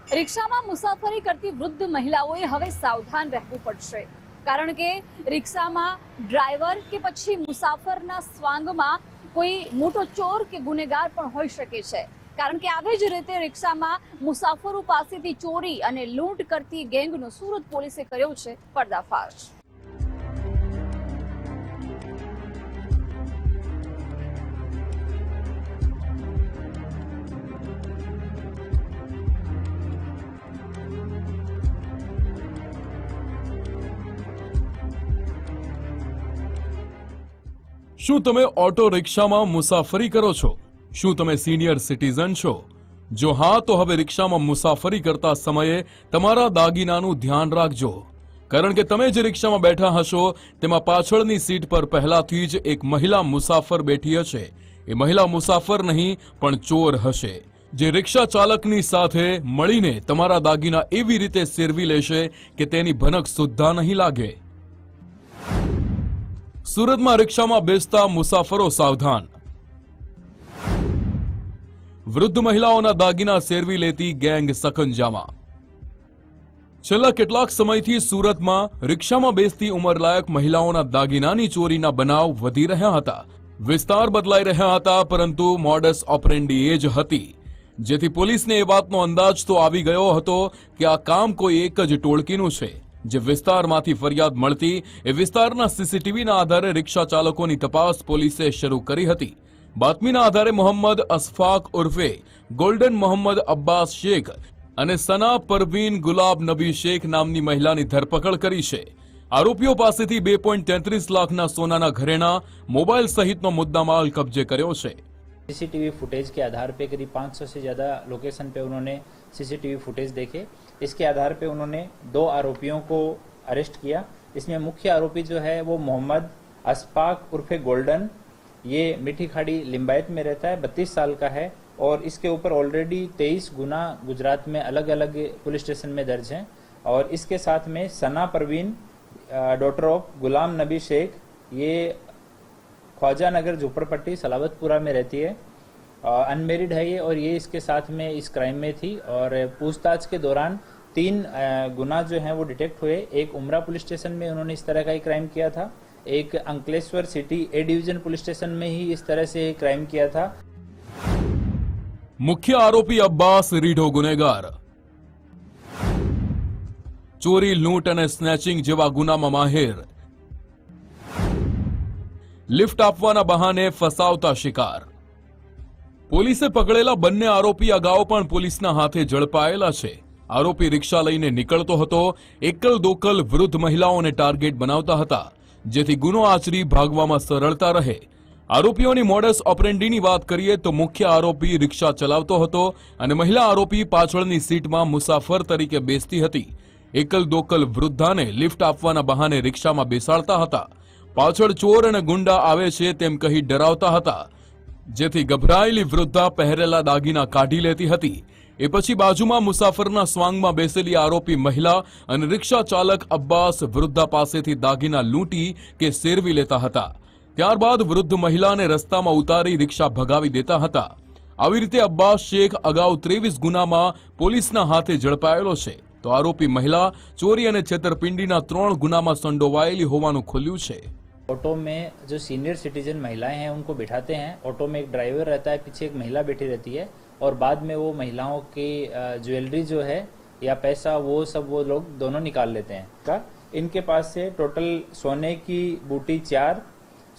રિક્ષામાં મુસાફરી કરતી વૃદ્ધ મહિલાઓએ હવે સાવધાન રહેવું પડશે, કારણ કે રિક્ષામાં ડ્રાઈવર કે પછી મુસાફરના સ્વાંગમાં કોઈ મોટો ચોર કે ગુનેગાર પણ હોઈ શકે છે। કારણ કે આવી જ રીતે રિક્ષામાં મુસાફરો પાસેથી ચોરી અને લૂંટ કરતી ગેંગનો સુરત પોલીસે કર્યો છે પર્દાફાશ। શું તમે ઓટો રિક્ષામાં મુસાફરી કરો છો? શું તમે સિનિયર સિટીઝન છો? જો હા, તો હવે રિક્ષામાં મુસાફરી કરતા સમયે તમારા દાગીનાનું ધ્યાન રાખજો, કારણ કે તમે જે રિક્ષામાં બેઠા હશો તેમાં પાછળની સીટ પર પહેલાથી જ એક મહિલા મુસાફર બેઠી હશે। એ મહિલા મુસાફર નહીં પણ ચોર હશે, જે રિક્ષા ચાલકની સાથે મળીને તમારા દાગીના એવી રીતે સેરવી લેશે કે તેની ભનક સુદ્ધા નહીં લાગે। સુરતમાં રિક્ષામાં બેસતા મુસાફરો સાવધાન। વૃદ્ધ મહિલાઓના દાગીના સેરવી લેતી ગેંગ સકંજામાં। છેલ્લા કેટલાક સમયથી સુરતમાં રિક્ષામાં બેસતી ઉંમરલાયક મહિલાઓના દાગીનાની ચોરીના બનાવ વધી રહ્યા હતા। વિસ્તાર બદલાઈ રહ્યા હતા, પરંતુ મોડસ ઓપરેન્ડી એ જ હતી, જેથી પોલીસને એ વાતનો અંદાજ તો આવી ગયો હતો કે આ કામ કોઈ એક જ ટોળકીનું છે। જે વિસ્તારમાંથી ફરિયાદ મળતી એ વિસ્તારના સીસીટીવીના આધારે રિક્ષા ચાલકોની તપાસ પોલીસે શરૂ કરી હતી। બાતમીના આધારે મોહમ્મદ અશફાક ઉર્ફે ગોલ્ડન મોહમ્મદ અબ્બાસ શેખ અને સના પરવીન ગુલાબ નબી શેખ નામની મહિલાની ધરપકડ કરી છે। આરોપીઓ પાસેથી 2.33 લાખના સોનાના ઘરેણા, મોબાઈલ સહિતનો મુદ્દામાલ કब्जे કર્યો છે। सीसीटीवी फुटेज के आधार पे करीब 500 से ज़्यादा लोकेशन पे उन्होंने सीसीटीवी फुटेज देखे। इसके आधार पे उन्होंने 2 आरोपियों को अरेस्ट किया। इसमें मुख्य आरोपी जो है वो मोहम्मद अशफाक उर्फे गोल्डन, ये मीठी खाड़ी लिम्बायत में रहता है, 32 साल का है और इसके ऊपर ऑलरेडी 23 गुना गुजरात में अलग अलग पुलिस स्टेशन में दर्ज हैं। और इसके साथ में सना परवीन डॉटर ऑफ गुलाम नबी शेख, ये ख्वाजा नगर झोपड़पट्टी सलावतपुरा में रहती है, अनमेरिड है ये, और ये इसके साथ में इस क्राइम में थी। और पूछताछ के दौरान 3 गुना जो हैं वो डिटेक्ट हुए। एक उमरा पुलिस स्टेशन में उन्होंने इस तरह का ही क्राइम किया था, एक Ankleshwar city A division police station में ही इस तरह से क्राइम किया था। मुख्य आरोपी अब्बास રીઢો ગુનેગાર। ચોરી, લૂંટ અને સ્નેચિંગ જેવા ગુનામાં માહેર। લિફ્ટ આપવાના બહાને ફસાવતા શિકાર। પોલીસે પકડેલા બંને આરોપી અગાઉ પણ પોલીસના હાથે ઝડપાયેલા છે। આરોપી રિક્ષા લઈને નીકળતો હતો, એકલ દોકલ વૃદ્ધ મહિલાઓને ટાર્ગેટ બનાવતા હતા, જેથી ગુનો આચરી ભાગવામાં સરળતા રહે। આરોપીઓની મોડસ ઓપરેન્ડીની વાત કરીએ તો મુખ્ય આરોપી રિક્ષા ચલાવતો હતો અને મહિલા આરોપી પાછળની સીટમાં મુસાફર તરીકે બેસતી હતી। એકલ દોકલ વૃદ્ધાને લિફ્ટ આપવાના બહાને રિક્ષામાં બેસાડતા હતા। પાછળ ચોર અને ગુંડા આવે છે તેમ કહી ડરાવતા હતા, જેથી ગભરાયેલી વૃદ્ધા પહેરેલા દાગીના કાઢી લેતી હતી। એ પછી બાજુમાં મુસાફરના સ્વાંગમાં બેસેલી આરોપી મહિલા અને રિક્ષા ચાલક અબ્બાસ વૃદ્ધા પાસેથી દાગીના લૂંટી કે સેરવી લેતા હતા। ત્યારબાદ વૃદ્ધ મહિલાને રસ્તામાં ઉતારી રિક્ષા ભગાવી દેતા હતા। આવી રીતે અબ્બાસ શેખ અગાઉ 23 ગુનામાં પોલીસના હાથે ઝડપાયેલો છે, તો આરોપી મહિલા ચોરી અને છેતરપિંડીના 3 ગુનામાં સંડોવાયેલી હોવાનું ખુલ્યું છે। ऑटो में जो सीनियर सिटीजन महिलाएं हैं उनको बिठाते हैं। ऑटो में एक ड्राइवर रहता है, पीछे एक महिला बैठी रहती है और बाद में वो महिलाओं की ज्वेलरी जो है या पैसा वो सब वो लोग दोनों निकाल लेते हैं। का इनके पास से टोटल सोने की बूटी 4,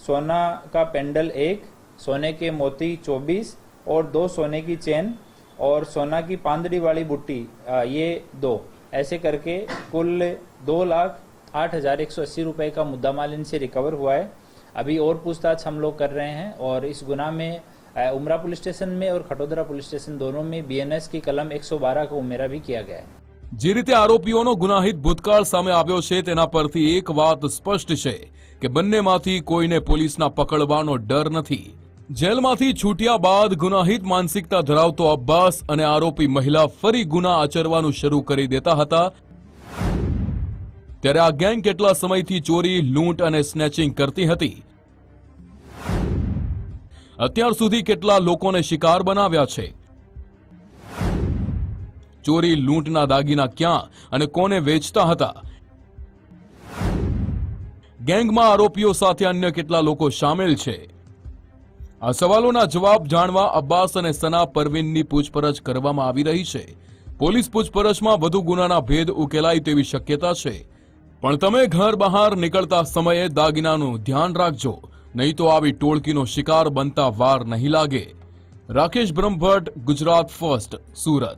सोना का पेंडल 1, सोने के मोती 24 और 2 सोने की चेन और सोना की पांदड़ी वाली बुट्टी ये 2, ऐसे करके कुल 2,08,180 रुपए का मुद्दा माल इनसे रिकवर हुआ है। अभी और पूछताछ हम लोग कर रहे हैं और इस गुना में उमरा पुलिस स्टेशन में और खटोदरा पुलिस स्टेशन दोनों में BNS की कलम 112 का उमेरा भी किया गया है। જે રીતે આરોપીઓનો ગુનાહિત ભૂતકાળ સામે આવ્યો છે તેના પરથી એક વાત સ્પષ્ટ છે કે બંનેમાંથી કોઈને પોલીસના પકડવાનો ડર નથી। જેલમાંથી છૂટ્યા બાદ ગુનાહિત માનસિકતા ધરાવતો અબ્બાસ અને આરોપી મહિલા ફરી ગુના આચરવાનું શરૂ કરી દેતા હતા। ત્યારે આ ગેંગ કેટલા સમયથી ચોરી, લૂંટ અને સ્નેચિંગ કરતી હતી? અત્યાર સુધી કેટલા લોકોને શિકાર બનાવ્યા છે? ચોરી લૂંટના દાગીના ક્યાં અને કોને વેચતા હતા? ગેંગમાં આરોપીઓ સાથે અન્ય કેટલા લોકો સામેલ છે? આ સવાલોના જવાબ જાણવા અબ્બાસ અને સના પરવીનની પૂછપરછ કરવામાં આવી રહી છે. પોલીસ પૂછપરછમાં વધુ ગુનાના ભેદ ઉકેલાય તેવી શક્યતા છે. પણ તમે ઘર બહાર નીકળતા સમયે દાગીનાનું ધ્યાન રાખજો, નહીં તો આવી ટોળકીનો શિકાર બનતા વાર નહીં લાગે. રાકેશ બ્રહ્મભટ્ટ, ગુજરાત ફર્સ્ટ, સુરત.